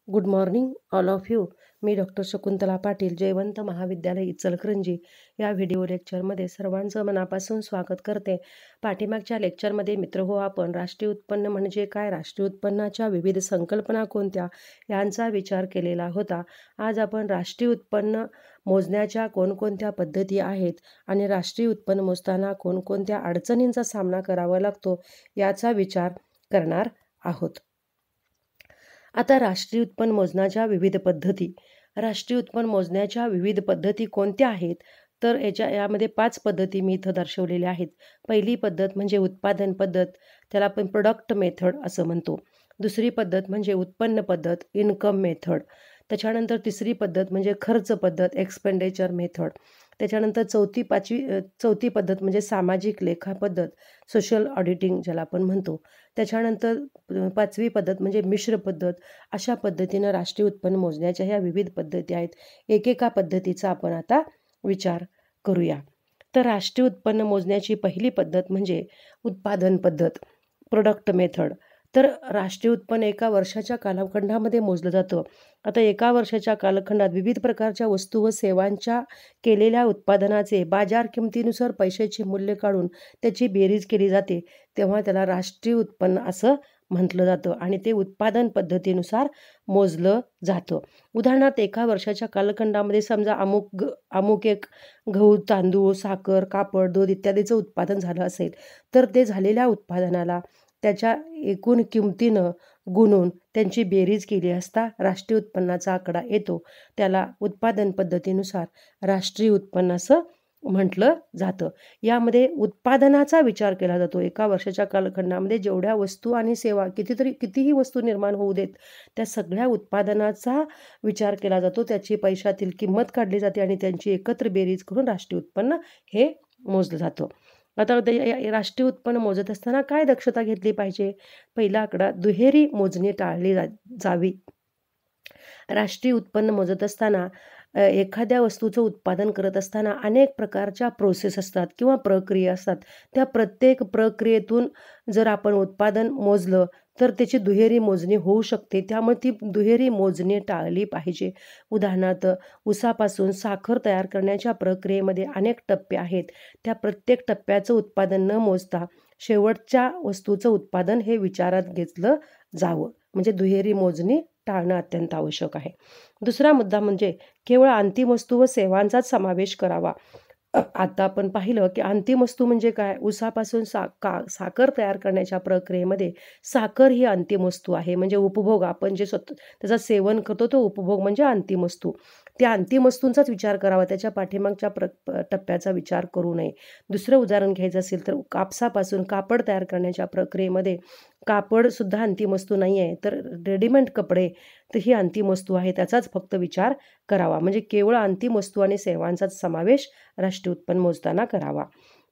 Good morning all of you. Me doctor Shakuntala Patil, Jaywant महाविद्यालय इचलकरंजी या video लेक्चरमध्ये सर्वांचं मनापासून स्वागत करते. पाठीमागच्या लेक्चरमध्ये मित्रहो आपण राष्ट्रीय उत्पन्न म्हणजे काय, राष्ट्रीय उत्पन्नाच्या विविध संकल्पना कोणत्या यांचा विचार केलेला होता. आज आपण राष्ट्रीय उत्पन्न मोजण्याच्या कोणकोणत्या पद्धती आहेत आणि राष्ट्रीय उत्पन्न मोजताना कोणकोणत्या अडचणींचा सामना करावा लागतो याचा विचार करणार आहोत. आता राष्ट्रीय उत्पन्न मोजण्याच्या विविध पद्धती. राष्ट्रीय उत्पन्न मोजण्याच्या विविध पद्धती कोणत्या आहेत? तर यामध्ये 5 पद्धती मी इथं दर्शवलेल्या आहेत. पहिली पद्धत म्हणजे उत्पादन पद्धत, त्याला आपण प्रोडक्ट मेथड असं म्हणतो. दुसरी पद्धत म्हणजे उत्पन्न पद्धत, इन्कम मेथड. त्याच्यानंतर तिसरी पद्धत म्हणजे खर्च पद्धत, एक्सपेंडिचर मेथड. त्याच्यानंतर चौथी पद्धत म्हणजे सामाजिक लेखा पद्धत, सोशल ऑडिटिंग ज्याला आपण म्हणतो. त्याच्यानंतर 5वी पद्धत म्हणजे मिश्र पद्धत. अशा पद्धतीनं राष्ट्रीय उत्पन्न मोजण्याच्या ह्या विविध पद्धती आहेत. एकेका पद्धतीचा आपण आता विचार करूया. तर राष्ट्रीय उत्पन्न मोजण्याची पहिली पद्धत म्हणजे उत्पादन पद्धत, प्रोडक्ट मेथड. तर राष्ट्रीय उत्पन्न एका वर्षाच्या कालखंडामध्ये मोजलं जातं. आता एका वर्षाच्या कालखंडात विविध प्रकारच्या वस्तू व सेवांच्या केलेल्या उत्पादनाचे बाजार किमतीनुसार पैशाचे मूल्य काढून त्याची बेरीज केली जाते, तेव्हा त्याला राष्ट्रीय उत्पन्न असं म्हटलं जातं आणि ते उत्पादन पद्धतीनुसार मोजलं जातं. उदाहरणार्थ एका वर्षाच्या कालखंडामध्ये समजा अमुक एक गहू, तांदूळ, साखर, कापड, दूध इत्यादीचं उत्पादन झालं असेल, तर ते झालेल्या उत्पादनाला त्याच्या एकूण किमतीनं गुणून त्यांची बेरीज केली असता राष्ट्रीय उत्पन्नाचा आकडा येतो. त्याला उत्पादन पद्धतीनुसार राष्ट्रीय उत्पन्न असं म्हटलं जातं. यामध्ये उत्पादनाचा विचार केला जातो. एका वर्षाच्या कालखंडामध्ये जेवढ्या वस्तू आणि सेवा कितीही वस्तू निर्माण होऊ देत, त्या सगळ्या उत्पादनाचा विचार केला जातो. त्याची पैशातील किंमत काढली जाते आणि त्यांची एकत्र बेरीज करून राष्ट्रीय उत्पन्न हे मोजलं जातं. आता राष्ट्रीय उत्पन्न मोजत असताना काय दक्षता घेतली पाहिजे? पहिला आकडा, दुहेरी मोजणी टाळली जावी. राष्ट्रीय उत्पन्न मोजत असताना एखाद्या वस्तूचं उत्पादन करत असताना अनेक प्रकारच्या प्रोसेस असतात किंवा प्रक्रिया असतात. त्या प्रत्येक प्रक्रियेतून जर आपण उत्पादन मोजलं तर त्याची दुहेरी मोजणी होऊ शकते. त्यामुळे ती दुहेरी मोजणी टाळली पाहिजे. उदाहरणार्थ ऊसापासून साखर तयार करण्याच्या प्रक्रियेमध्ये अनेक टप्पे आहेत. त्या प्रत्येक टप्प्याचं उत्पादन न मोजता शेवटच्या वस्तूचं उत्पादन हे विचारात घेतलं जावं. म्हणजे दुहेरी मोजणी टाळणं अत्यंत आवश्यक आहे. दुसरा मुद्दा म्हणजे केवळ अंतिम वस्तू व सेवांचाच समावेश करावा. आता आपण पाहिलं की अंतिम वस्तू म्हणजे काय? ऊसापासून साखर तयार करण्याच्या प्रक्रियेमध्ये साखर ही अंतिम वस्तू आहे. म्हणजे उपभोग, आपण जे त्याचं सेवन करतो तो उपभोग म्हणजे अंतिम वस्तू. त्या अंतिम वस्तूंचाच विचार करावा, त्याच्या पाठीमागच्या टप्प्याचा विचार करू नये. दुसरं उदाहरण घ्यायचं असेल तर कापसापासून कापड तयार करण्याच्या प्रक्रियेमध्ये कापडसुद्धा अंतिम वस्तू नाही आहे, तर रेडीमेड कपडे तर ही अंतिम वस्तू आहे, त्याचाच फक्त विचार करावा. म्हणजे केवळ अंतिम वस्तू आणि सेवांचाच समावेश राष्ट्रीय उत्पन्न मोजताना करावा.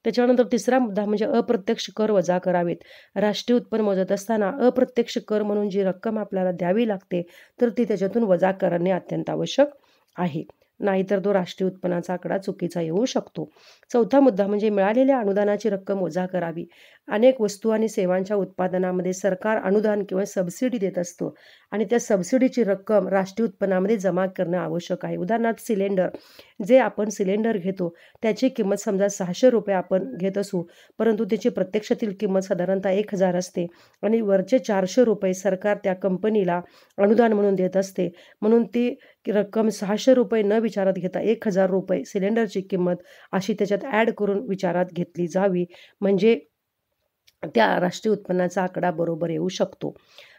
त्याच्यानंतर तिसरा मुद्दा म्हणजे अप्रत्यक्ष कर वजा करावेत. राष्ट्रीय उत्पन्न मोजत असताना अप्रत्यक्ष कर म्हणून जी रक्कम आपल्याला द्यावी लागते तर ती त्याच्यातून वजा करणे अत्यंत आवश्यक आहे. नाहीतर तो राष्ट्रीय उत्पन्नाचा आकडा चुकीचा येऊ शकतो. चौथा मुद्दा म्हणजे मिळालेल्या अनुदानाची रक्कम वजा करावी. अनेक वस्तू आणि सेवांच्या उत्पादनामध्ये सरकार अनुदान किंवा सबसिडी देत असतो आणि त्या सबसिडीची रक्कम राष्ट्रीय उत्पन्नामध्ये जमा करणं आवश्यक आहे. उदाहरणार्थ सिलेंडर, जे आपण सिलेंडर घेतो त्याची किंमत समजा 600 रुपये आपण घेत असू, परंतु त्याची प्रत्यक्षातील किंमत साधारणतः 1000 असते आणि वरचे 400 रुपये सरकार त्या कंपनीला अनुदान म्हणून देत असते. म्हणून ती रक्कम 600 रुपये न विचारात घेता 1000 रुपये सिलेंडरची किंमत अशी त्याच्यात ॲड करून विचारात घेतली जावी. म्हणजे त्या राष्ट्रीय उत्पन्नाचा आकडा बरोबर येऊ शकतो.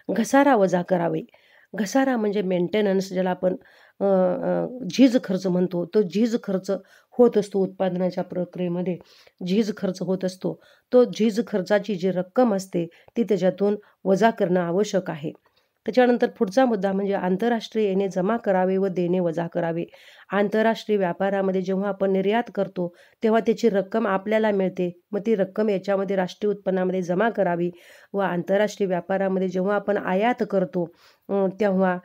घसारा वजा करावे. घसारा म्हणजे मेंटेनन्स, ज्याला आपण झीज खर्च म्हणतो. तो झीज खर्च होत असतो उत्पादनाच्या प्रक्रियेमध्ये, झीज खर्च होत असतो. तो झीज खर्चाची जी रक्कम असते ती त्याच्यातून वजा करणं आवश्यक आहे. त्याच्यानंतर पुढचा मुद्दा म्हणजे आंतरराष्ट्रीय येणे जमा करावे व देणे वजा करावे. आंतरराष्ट्रीय व्यापारामध्ये जेव्हा आपण निर्यात करतो तेव्हा त्याची रक्कम आपल्याला मिळते, मग ती रक्कम याच्यामध्ये राष्ट्रीय उत्पन्नामध्ये जमा करावी. व आंतरराष्ट्रीय व्यापारामध्ये जेव्हा आपण आयात करतो तेव्हा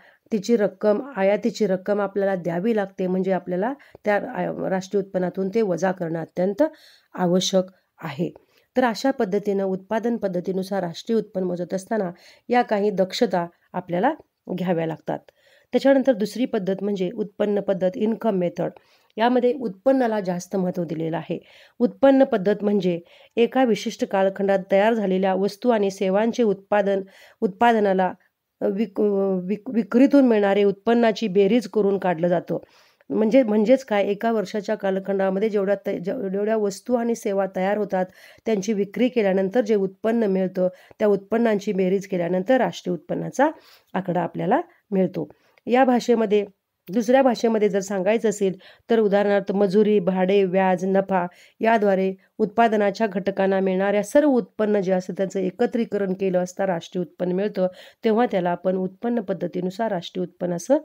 आयातीची रक्कम आपल्याला द्यावी लागते. म्हणजे आपल्याला त्या राष्ट्रीय उत्पन्नातून ते वजा करणं अत्यंत आवश्यक आहे. तर अशा पद्धतीनं उत्पादन पद्धतीनुसार राष्ट्रीय उत्पन्न मोजत असताना या काही दक्षता आपल्याला घ्याव्या लागतात. त्याच्यानंतर दुसरी पद्धत म्हणजे उत्पन्न पद्धत, इन्कम मेथड. यामध्ये उत्पन्नाला जास्त महत्त्व दिलेलं आहे. उत्पन्न पद्धत म्हणजे एका विशिष्ट कालखंडात तयार झालेल्या वस्तू आणि सेवांचे उत्पादनाला विक्रीतून मिळणारे उत्पन्नाची बेरीज करून काढलं जातं. म्हणजेच काय, एका वर्षाच्या कालखंडामध्ये जेवढ्या वस्तू आणि सेवा तयार होतात, त्यांची विक्री केल्यानंतर जे उत्पन्न मिळतं, त्या उत्पन्नांची बेरीज केल्यानंतर राष्ट्रीय उत्पन्नाचा आकडा आपल्याला मिळतो. दुसऱ्या भाषेमध्ये जर सांगायचं असेल तर उदाहरणार्थ मजुरी, भाडे, व्याज, नफा याद्वारे उत्पादनाच्या घटकांना मिळणाऱ्या सर्व उत्पन्न जे असतं त्याचं एकत्रीकरण केलं असता राष्ट्रीय उत्पन्न मिळतं, तेव्हा त्याला आपण उत्पन्न पद्धतीनुसार राष्ट्रीय उत्पन्न असं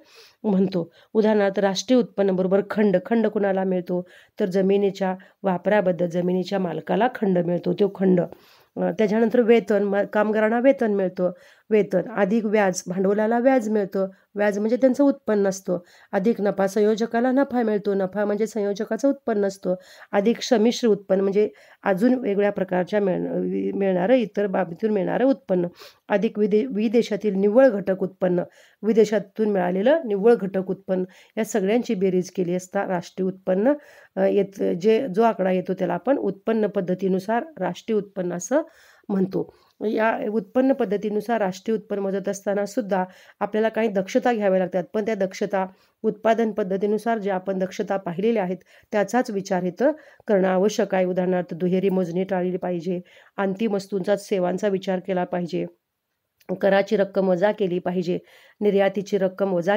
म्हणतो. उदाहरणार्थ राष्ट्रीय उत्पन्न बरोबर खंड कुणाला मिळतो, तर जमिनीच्या वापराबद्दल जमिनीच्या मालकाला खंड मिळतो, तो खंड. त्याच्यानंतर कामगारांना वेतन मिळतं, वेतन अधिक व्याज, भांडवलाला व्याज मिळतं, व्याज म्हणजे त्यांचं उत्पन्न असतं, अधिक नफा, संयोजकाला नफा मिळतो, नफा म्हणजे संयोजकाचं उत्पन्न असतं, अधिक संमिश्र उत्पन्न म्हणजे अजून वेगळ्या प्रकारच्या मिळणारं इतर बाबतीतून मिळणारं उत्पन्न, अधिक विदेशातील निव्वळ घटक उत्पन्न, विदेशातून मिळालेलं निव्वळ घटक उत्पन्न, या सगळ्यांची बेरीज केली असता राष्ट्रीय उत्पन्न जो आकडा येतो त्याला आपण उत्पन्न पद्धतीनुसार राष्ट्रीय उत्पन्न असं म्हणतो. या उत्पन्न पद्धतीनुसार राष्ट्रीय उत्पन्न मोजत असताना सुद्धा आपल्याला काही दक्षता घ्याव्या लागतात, पण त्या दक्षता उत्पादन पद्धतीनुसार ज्या आपण दक्षता पाहिलेल्या आहेत त्याचाच विचार इथं करणं आवश्यक आहे. उदाहरणार्थ दुहेरी मोजणी टाळली पाहिजे, अंतिम वस्तूंचा सेवांचा विचार केला पाहिजे, कराची रक्कम वजा केली पाहिजे, आयातीची रक्कम वजा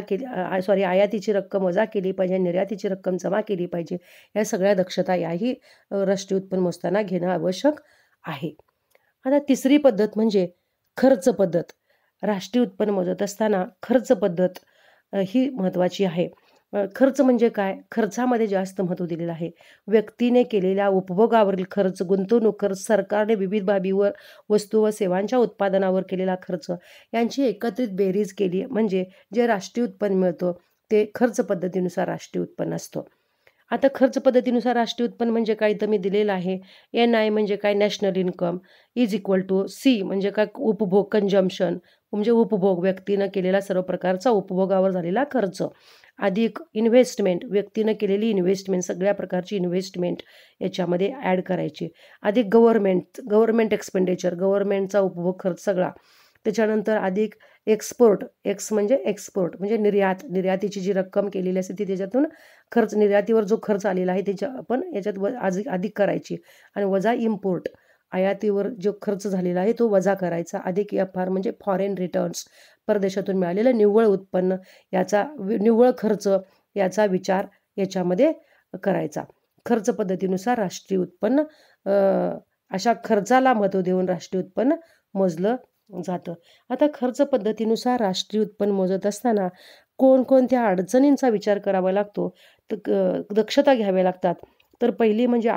केली पाहिजे, निर्यातीची रक्कम जमा केली पाहिजे. या सगळ्या दक्षता याही राष्ट्रीय उत्पन्न मोजताना घेणं आवश्यक आहे. आता तिसरी पद्धत म्हणजे खर्च पद्धत. राष्ट्रीय उत्पन्न मोजत असताना खर्च पद्धत ही महत्त्वाची आहे. खर्च म्हणजे काय? खर्चामध्ये जास्त महत्त्व दिलेलं आहे. व्यक्तीने केलेल्या उपभोगावरील खर्च, गुंतवणूक खर्च, सरकारने विविध बाबीवर वस्तू व सेवांच्या उत्पादनावर केलेला खर्च यांची एकत्रित बेरीज केली म्हणजे जे राष्ट्रीय उत्पन्न मिळतं ते खर्च पद्धतीनुसार राष्ट्रीय उत्पन्न असतं. आता खर्च पद्धतीनुसार राष्ट्रीय उत्पन्न म्हणजे काय तर मी दिलेलं आहे. NI म्हणजे काय, national income is equal to C म्हणजे काय, उपभोग, कंजम्पशन म्हणजे उपभोग, व्यक्तीनं केलेला सर्व प्रकारचा उपभोगावर झालेला खर्च, अधिक इन्व्हेस्टमेंट, व्यक्तीनं केलेली इन्व्हेस्टमेंट, सगळ्या प्रकारची इन्व्हेस्टमेंट याच्यामध्ये ॲड करायची, अधिक गव्हर्नमेंट एक्सपेंडिचर, गव्हर्नमेंटचा उपभोग खर्च सगळा. त्याच्यानंतर अधिक एक्सपोर्ट, म्हणजे एक्सपोर्ट म्हणजे निर्यातीची जी रक्कम केलेली असते ती त्याच्यातून खर्च, निर्यातीवर जो खर्च आलेला आहे त्याच्या आपण याच्यात अधिक करायची, आणि वजा इम्पोर्ट, आयातीवर जो खर्च झालेला आहे तो वजा करायचा, अधिक FR म्हणजे फॉरेन रिटर्न्स, परदेशातून मिळालेलं निव्वळ उत्पन्न, निव्वळ खर्च याचा विचार याच्यामध्ये करायचा. खर्च पद्धतीनुसार राष्ट्रीय उत्पन्न अशा खर्चाला महत्त्व देऊन राष्ट्रीय उत्पन्न मोजलं जातं. आता खर्च पद्धतीनुसार राष्ट्रीय उत्पन्न मोजत असताना कोणकोणत्या अडचणींचा विचार करावा लागतो, तर दक्षता घ्याव्या लागतात. तर पहिली म्हणजे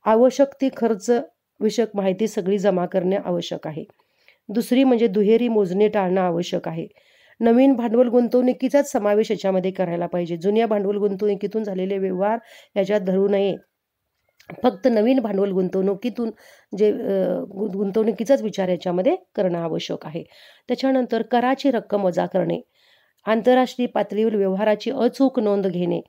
आवश्यक ती खर्च विषयक माहिती सगळी जमा करणे आवश्यक आहे. दुसरी म्हणजे दुहेरी मोजणी टाळणं आवश्यक आहे. नवीन भांडवल गुंतवणुकीचाच समावेश याच्यामध्ये करायला पाहिजे. जुन्या भांडवल गुंतवणुकीतून झालेले व्यवहार याच्यात धरू नये. फक्त नवीन भांडवल गुंतवणुकीचाच विचार याच्यामध्ये करणं आवश्यक आहे. त्याच्यानंतर कराची रक्कम वजा करणे, आंतरराष्ट्रीय पातळीवर व्यवहाराची अचूक नोंद घेणे.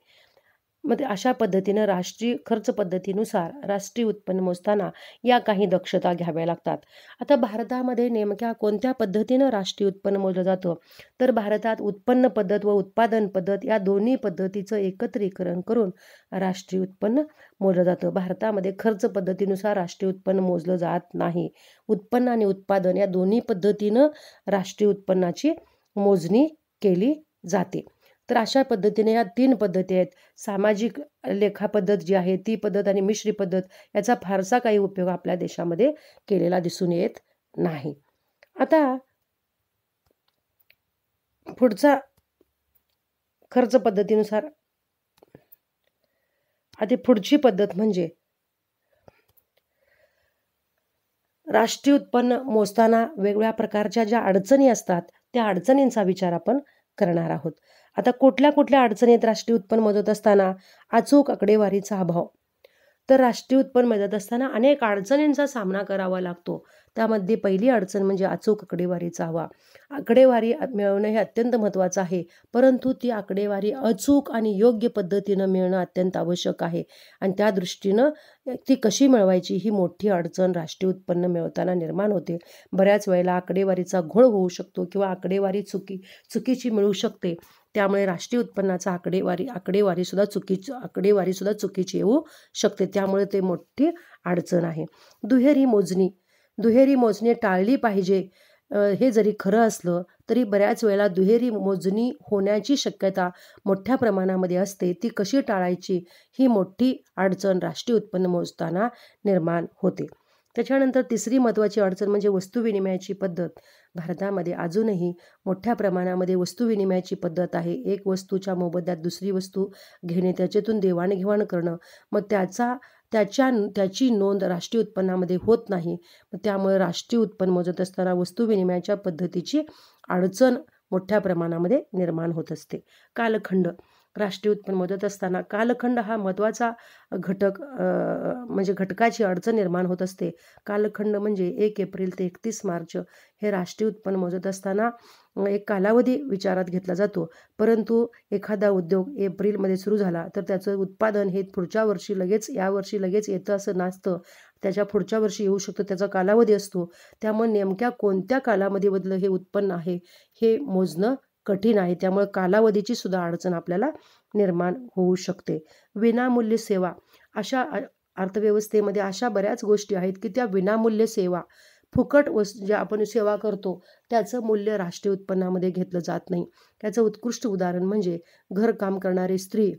मग अशा पद्धतीनं राष्ट्रीय खर्च पद्धतीनुसार राष्ट्रीय उत्पन्न मोजताना या काही दक्षता घ्याव्या लागतात. आता भारतामध्ये नेमक्या कोणत्या पद्धतीनं राष्ट्रीय उत्पन्न मोजलं जातं, तर भारतात उत्पन्न पद्धत व उत्पादन पद्धत या दोन्ही पद्धतीचं एकत्रीकरण करून राष्ट्रीय उत्पन्न मोजलं जातं. भारतामध्ये खर्च पद्धतीनुसार राष्ट्रीय उत्पन्न मोजलं जात नाही. उत्पन्न आणि उत्पादन या दोन्ही पद्धतीनं राष्ट्रीय उत्पन्नाची मोजणी केली जाते. तर अशा पद्धतीने या 3 पद्धती आहेत. सामाजिक लेखा पद्धत जी आहे ती पद्धत आणि मिश्री पद्धत याचा फारसा काही उपयोग आपल्या देशामध्ये केलेला दिसून येत नाही. आता पुढचा खर्च पद्धतीनुसार पुढची पद्धत म्हणजे राष्ट्रीय उत्पन्न मोजताना वेगवेगळ्या प्रकारच्या ज्या अडचणी असतात त्या अडचणींचा विचार आपण करणार आहोत. आता कुठल्या अडचणीत राष्ट्रीय उत्पन्न मोजत असताना अचूक आकडेवारीचा अभाव. तर राष्ट्रीय उत्पन्न मोजत असताना अनेक अडचणींचा सामना करावा लागतो. त्यामध्ये पहिली अडचण म्हणजे अचूक आकडेवारीचा हवा. आकडेवारी मिळवणं हे अत्यंत महत्त्वाचं आहे, परंतु ती आकडेवारी अचूक आणि योग्य पद्धतीनं मिळणं अत्यंत आवश्यक आहे आणि त्या दृष्टीनं ती कशी मिळवायची ही मोठी अडचण राष्ट्रीय उत्पन्न मिळवताना निर्माण होते. बऱ्याच वेळेला आकडेवारीचा घोळ होऊ शकतो किंवा आकडेवारी चुकीची मिळू शकते. त्यामुळे राष्ट्रीय उत्पन्नाचा आकडेवारीसुद्धा चुकीची येऊ शकते. त्यामुळे ते मोठी अडचण आहे. दुहेरी मोजणी टाळली पाहिजे. हे जरी खरं असलं तरी बऱ्याच वेळेला दुहेरी मोजणी होण्याची शक्यता मोठ्या प्रमाणामध्ये असते. ती कशी टाळायची ही मोठी अडचण राष्ट्रीय उत्पन्न मोजताना निर्माण होते. त्याच्यानंतर तिसरी महत्त्वाची अडचण म्हणजे वस्तू विनिमयाची पद्धत. भारतामध्ये अजूनही मोठ्या प्रमाणामध्ये वस्तू विनिमयाची पद्धत आहे. एक वस्तूच्या मोबदल्यात दुसरी वस्तू घेणे, त्याच्यातून देवाणघेवाण करणं, मग त्याची नोंद राष्ट्रीय उत्पन्नामध्ये होत नाही. मग त्यामुळे राष्ट्रीय उत्पन्न मोजत असताना वस्तू विनिमयाच्या पद्धतीची अडचण मोठ्या प्रमाणामध्ये निर्माण होत असते. कालखंड. राष्ट्रीय उत्पन्न मोजत असताना कालखंड हा महत्त्वाचा घटक म्हणजे घटकाची अडचण निर्माण होत असते. कालखंड म्हणजे 1 एप्रिल ते 31 मार्च हे राष्ट्रीय उत्पन्न मोजत असताना एक कालावधी विचारात घेतला जातो. परंतु एखादा उद्योग एप्रिलमध्ये सुरू झाला तर त्याचं उत्पादन हे यावर्षी लगेच येतं असं नसतं. त्याच्या पुढच्या वर्षी येऊ शकतं, त्याचा कालावधी असतो. त्यामुळे नेमक्या कोणत्या कालावधीमधलं हे उत्पन्न आहे हे मोजणं कठीण आहे. त्यामुळे कालावधीची सुद्धा अडचण आपल्याला निर्माण होऊ शकते. विनामूल्य सेवा. अर्थव्यवस्थेमध्ये अशा बऱ्याच गोष्टी आहेत की त्या विनामूल्य सेवा, फुकट ज्या आपण सेवा करतो त्याचं मूल्य राष्ट्रीय उत्पन्नामध्ये घेतलं जात नाही. त्याचं उत्कृष्ट उदाहरण म्हणजे घरकाम करणारी स्त्री.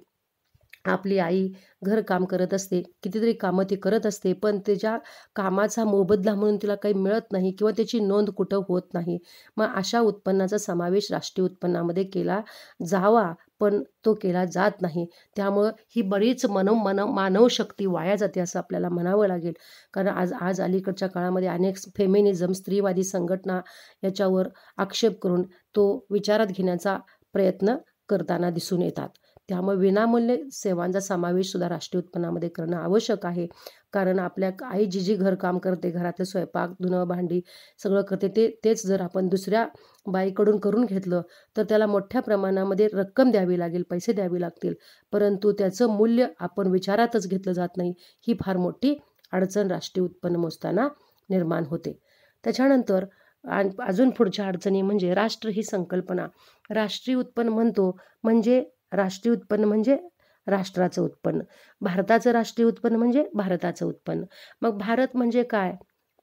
आपली आई घरकाम करत असते, कितीतरी कामं ती करत असते, पण त्याच्या कामाचा मोबदला म्हणून तिला काही मिळत नाही किंवा त्याची नोंद कुठं होत नाही. मग अशा उत्पन्नाचा समावेश राष्ट्रीय उत्पन्नामध्ये केला जावा, पण तो केला जात नाही. त्यामुळं ही बरीच मानवशक्ती वाया जाते असं आपल्याला म्हणावं लागेल. कारण आज अलीकडच्या काळामध्ये अनेक फेमिनिझम, स्त्रीवादी संघटना याच्यावर आक्षेप करून तो विचारात घेण्याचा प्रयत्न करताना दिसून येतात. त्यामुळे विनामूल्य सेवांचा समावेश सुद्धा राष्ट्रीय उत्पन्नामध्ये करणं आवश्यक आहे. कारण आपल्या आई जी घरकाम करते, घरातलं स्वयंपाक, धुणं, भांडी सगळं करते, तेच जर आपण दुसऱ्या बाईकडून करून घेतलं तर त्याला मोठ्या प्रमाणामध्ये रक्कम द्यावी लागेल, पैसे द्यावे लागतील, परंतु त्याचं मूल्य आपण विचारातच घेतलं जात नाही. ही फार मोठी अडचण राष्ट्रीय उत्पन्न मोजताना निर्माण होते. त्याच्यानंतर अजून पुढच्या अडचणी म्हणजे राष्ट्र ही संकल्पना. राष्ट्रीय उत्पन्न म्हणजे राष्ट्राचं उत्पन्न. भारताचं राष्ट्रीय उत्पन्न म्हणजे भारताचं उत्पन्न. मग भारत म्हणजे काय?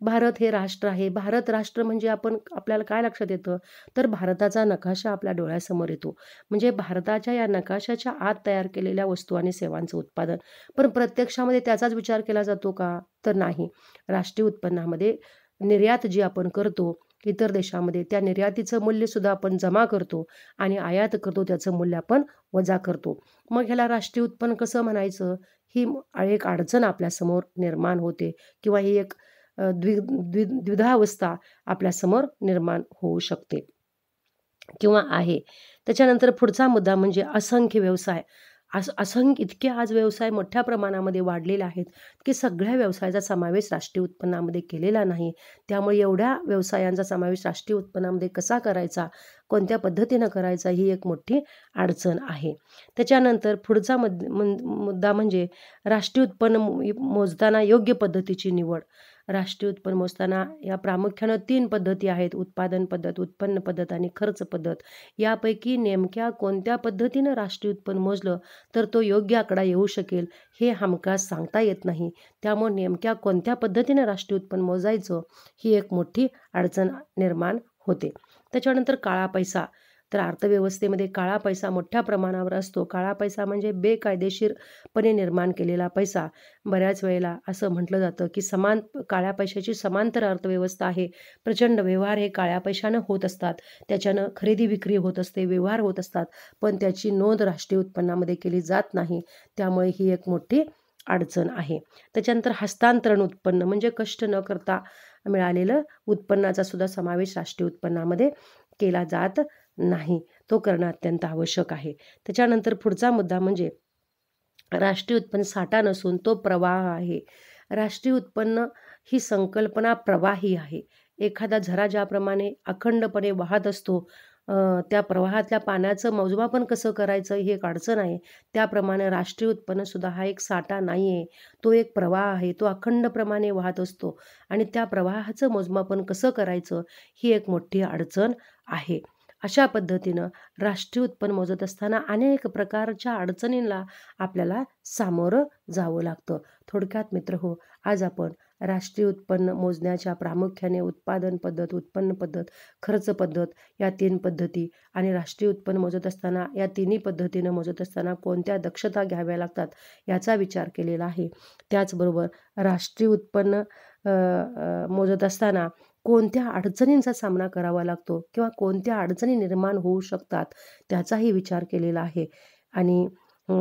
भारत हे राष्ट्र आहे. भारत राष्ट्र म्हणजे आपल्याला काय लक्षात येतं तर भारताचा नकाशा आपल्या डोळ्यासमोर येतो. म्हणजे भारताच्या या नकाशाच्या आत तयार केलेल्या वस्तू आणि सेवांचं उत्पादन. पण प्रत्यक्षामध्ये त्याचाच विचार केला जातो का? तर नाही. राष्ट्रीय उत्पन्नामध्ये निर्यात जी आपण करतो इतर देशामध्ये, त्या निर्यातीचं मूल्यसुद्धा आपण जमा करतो आणि आयात करतो, त्याचं मूल्य आपण वजा करतो. मग ह्याला राष्ट्रीय उत्पन्न कसं म्हणायचं? ही एक अडचण आपल्यासमोर निर्माण होते किंवा ही एक द्विधावस्था आपल्यासमोर निर्माण होऊ शकते किंवा आहे. त्याच्यानंतर पुढचा मुद्दा म्हणजे असंख्य व्यवसाय. इतके आज व्यवसाय मोठ्या प्रमाणामध्ये वाढलेले आहेत की सगळ्या व्यवसायाचा समावेश राष्ट्रीय उत्पन्नामध्ये केलेला नाही. त्यामुळे एवढ्या व्यवसायांचा समावेश राष्ट्रीय उत्पन्नामध्ये कसा करायचा, कोणत्या पद्धतीनं करायचा ही एक मोठी अडचण आहे. त्याच्यानंतर पुढचा मुद्दा म्हणजे राष्ट्रीय उत्पन्न मोजताना योग्य पद्धतीची निवड. राष्ट्रीय उत्पन्न मोजताना या प्रामुख्यानं 3 पद्धती आहेत: उत्पादन पद्धत, उत्पन्न पद्धत आणि खर्च पद्धत. यापैकी नेमक्या कोणत्या पद्धतीनं राष्ट्रीय उत्पन्न मोजलं तर तो योग्य आकडा येऊ शकेल हे हमखास सांगता येत नाही. त्यामुळे नेमक्या कोणत्या पद्धतीनं राष्ट्रीय उत्पन्न मोजायचं ही एक मोठी अडचण निर्माण होते. त्याच्यानंतर काळा पैसा. तर अर्थव्यवस्थेमध्ये काळा पैसा मोठ्या प्रमाणावर असतो. काळा पैसा म्हणजे बेकायदेशीरपणे निर्माण केलेला पैसा. बऱ्याच वेळेला असं म्हटलं जातं की काळ्या पैशाची समांतर अर्थव्यवस्था आहे. प्रचंड व्यवहार हे काळ्या पैशानं होत असतात. त्याच्यानं खरेदी विक्री होत असते, व्यवहार होत असतात, पण त्याची नोंद राष्ट्रीय उत्पन्नामध्ये केली जात नाही. त्यामुळे ही एक मोठी अडचण आहे. त्याच्यानंतर हस्तांतरण उत्पन्न म्हणजे कष्ट न करता मिळालेलं उत्पन्नाचा सुद्धा समावेश राष्ट्रीय उत्पन्नामध्ये केला जात नाही. तो करणं अत्यंत आवश्यक आहे. त्याच्यानंतर पुढचा मुद्दा म्हणजे राष्ट्रीय उत्पन्न साठा नसून तो प्रवाह आहे. राष्ट्रीय उत्पन्न ही संकल्पना प्रवाही आहे. एखादा झरा ज्याप्रमाणे अखंडपणे वाहत असतो, त्या प्रवाहातल्या पाण्याचं मोजमापन कसं करायचं ही एक अडचण आहे. त्याप्रमाणे राष्ट्रीय उत्पन्नसुद्धा हा एक साठा नाही आहे. तो एक प्रवाह आहे. तो अखंडप्रमाणे वाहत असतो आणि त्या प्रवाहाचं मोजमापन कसं करायचं ही एक मोठी अडचण आहे. अशा पद्धतीनं राष्ट्रीय उत्पन्न मोजत असताना अनेक प्रकारच्या अडचणींना आपल्याला सामोरं जावं लागतं. थोडक्यात मित्रहो, आज आपण राष्ट्रीय उत्पन्न मोजण्याच्या प्रामुख्याने उत्पादन पद्धत, उत्पन्न पद्धत, खर्च पद्धत या 3 पद्धती आणि राष्ट्रीय उत्पन्न मोजत असताना या तिन्ही पद्धतीनं मोजत असताना कोणत्या दक्षता घ्याव्या लागतात याचा विचार केलेला आहे. त्याचबरोबर राष्ट्रीय उत्पन्न मोजत असताना कोणत्या अडचणींचा सामना करावा लागतो किंवा कोणत्या अडचणी निर्माण होऊ शकतात त्याचाही विचार केलेला आहे. आणि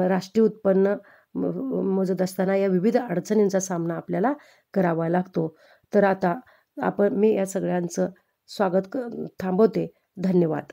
राष्ट्रीय उत्पन्न मोजत असताना या विविध अडचणींचा सामना आपल्याला करावा लागतो. तर आता मी या सगळ्यांचं थांबवते. धन्यवाद.